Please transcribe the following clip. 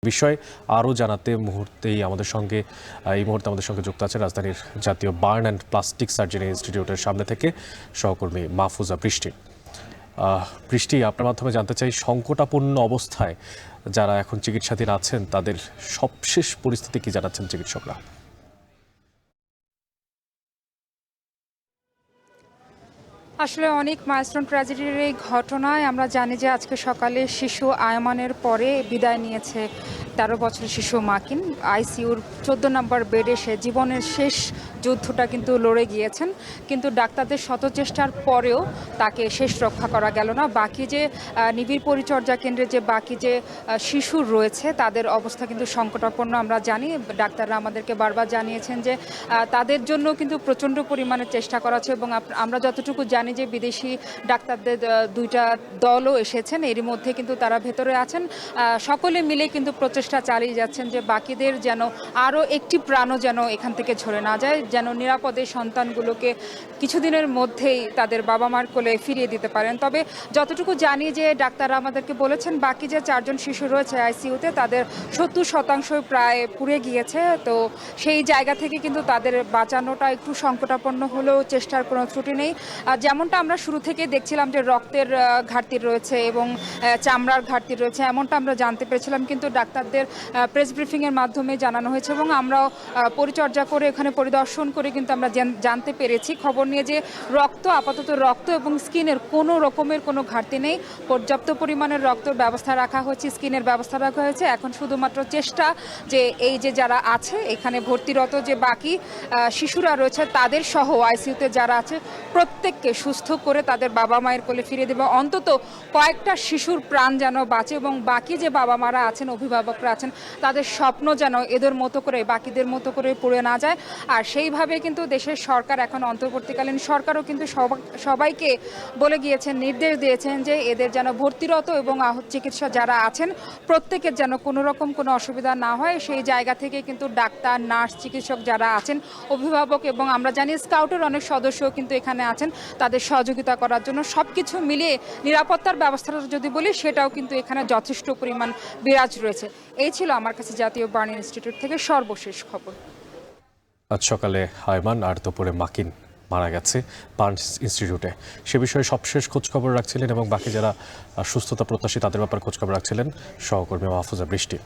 বিষয় আরও জানাতে এই মুহূর্তে আমাদের সঙ্গে যুক্ত আছে রাজধানীর জাতীয় বার্ন অ্যান্ড প্লাস্টিক সার্জারি ইনস্টিটিউটের সামনে থেকে সহকর্মী মাহফুজা বৃষ্টি। বৃষ্টি, আপনার মাধ্যমে জানতে চাই, সংকটাপন্ন অবস্থায় যারা এখন চিকিৎসাধীন আছেন তাদের সবশেষ পরিস্থিতি কি জানাচ্ছেন চিকিৎসকরা? আসলে অনেক মাইলস্টোন ট্র্যাজেডির এই ঘটনায় আমরা জানি যে আজকে সকালে শিশু আয়মানের পরে বিদায় নিয়েছে ১৩ বছরের শিশু মাকিন। আইসিইউর ১৪ নম্বর বেডে সে জীবনের শেষ যুদ্ধটা কিন্তু লড়ে গিয়েছেন, কিন্তু ডাক্তারদের শত চেষ্টার পরেও তাকে শেষ রক্ষা করা গেল না। বাকি যে নিবিড় পরিচর্যা কেন্দ্রে যে বাকি যে শিশু রয়েছে তাদের অবস্থা কিন্তু সংকটাপন্ন। আমরা জানি, ডাক্তাররা আমাদেরকে বারবার জানিয়েছেন যে তাদের জন্য কিন্তু প্রচণ্ড পরিমাণে চেষ্টা করা হচ্ছে, এবং আমরা যতটুকু জানি যে বিদেশি ডাক্তারদের দুইটা দলও এসেছেন, এরই মধ্যে কিন্তু তারা ভেতরে আছেন। সকলে মিলে কিন্তু প্রচেষ্টা চালিয়ে যাচ্ছেন যে বাকিদের যেন আরও একটি প্রাণও যেন এখান থেকে ঝরে না যায়, যেন নিরাপদে সন্তানগুলোকে কিছুদিনের মধ্যেই তাদের বাবা মার কোলে ফিরিয়ে দিতে পারেন। তবে যতটুকু জানি যে ডাক্তাররা আমাদেরকে বলেছেন বাকি যে 4জন শিশু রয়েছে আইসিইউতে তাদের 70% প্রায় পুড়ে গিয়েছে। তো সেই জায়গা থেকে কিন্তু তাদের বাঁচানোটা একটু সংকটাপন্ন হলেও চেষ্টার কোনো ত্রুটি নেই। যেমনটা আমরা শুরু থেকে দেখছিলাম যে রক্তের ঘাটতি রয়েছে এবং চামড়ার ঘাটতি রয়েছে, এমনটা আমরা জানতে পেরেছিলাম, কিন্তু ডাক্তারদের প্রেস ব্রিফিংয়ের মাধ্যমে জানানো হয়েছে এবং আমরাও পরিচর্যা করে এখানে পরিদর্শন করে কিন্তু আমরা জানতে পেরেছি খবর নিয়ে যে আপাতত রক্ত এবং স্কিনের কোনো রকমের কোনো ঘাটতি নেই। পর্যাপ্ত পরিমাণের রক্তের ব্যবস্থা রাখা হয়েছে, স্কিনের ব্যবস্থা রাখা হয়েছে। এখন শুধুমাত্র চেষ্টা যে এই যে যারা আছে এখানে ভর্তিরত যে বাকি শিশুরা রয়েছে তাদের সহ আইসিইউতে যারা আছে প্রত্যেককে সুস্থ করে তাদের বাবা মায়ের কোলে ফিরিয়ে দেবে, অন্তত কয়েকটা শিশুর প্রাণ যেন বাঁচে এবং বাকি যে বাবা মারা আছেন, অভিভাবকরা আছেন, তাদের স্বপ্ন যেন এদের মতো করে বাকিদের মতো করে পুড়ে না যায়। আর সেইভাবে কিন্তু দেশের সরকার এখন অন্তর্বর্তীকালীন সরকারও কিন্তু সবাইকে বলে গিয়েছেন, নির্দেশ দিয়েছেন যে এদের যেন ভর্তিরত এবং আহত চিকিৎসা যারা আছেন প্রত্যেকের যেন কোনো রকম কোনো অসুবিধা না হয়। সেই জায়গা থেকে কিন্তু ডাক্তার, নার্স, চিকিৎসক যারা আছেন, অভিভাবক এবং আমরা জানি স্কাউটের অনেক সদস্যও কিন্তু এখানে আছেন তাদের সহযোগিতা করার জন্য। সব কিছু মিলিয়ে নিরাপত্তার ব্যবস্থাটা যদি বলি সেটাও কিন্তু এখানে যথেষ্ট পরিমাণ বিরাজ রয়েছে। এই ছিল আমার কাছে জাতীয় বার্ন ইনস্টিটিউট থেকে সর্বশেষ খবর। আজ সকালে আয়মান আর দুপুরে মাকিন মারা গেছে বার্নস ইনস্টিটিউটে। সে বিষয়ে সবশেষ খোঁজখবর রাখছিলেন এবং বাকি যারা সুস্থতা প্রত্যাশী তাদের ব্যাপারে খোঁজখবর রাখছিলেন সহকর্মী মাহফুজা বৃষ্টি।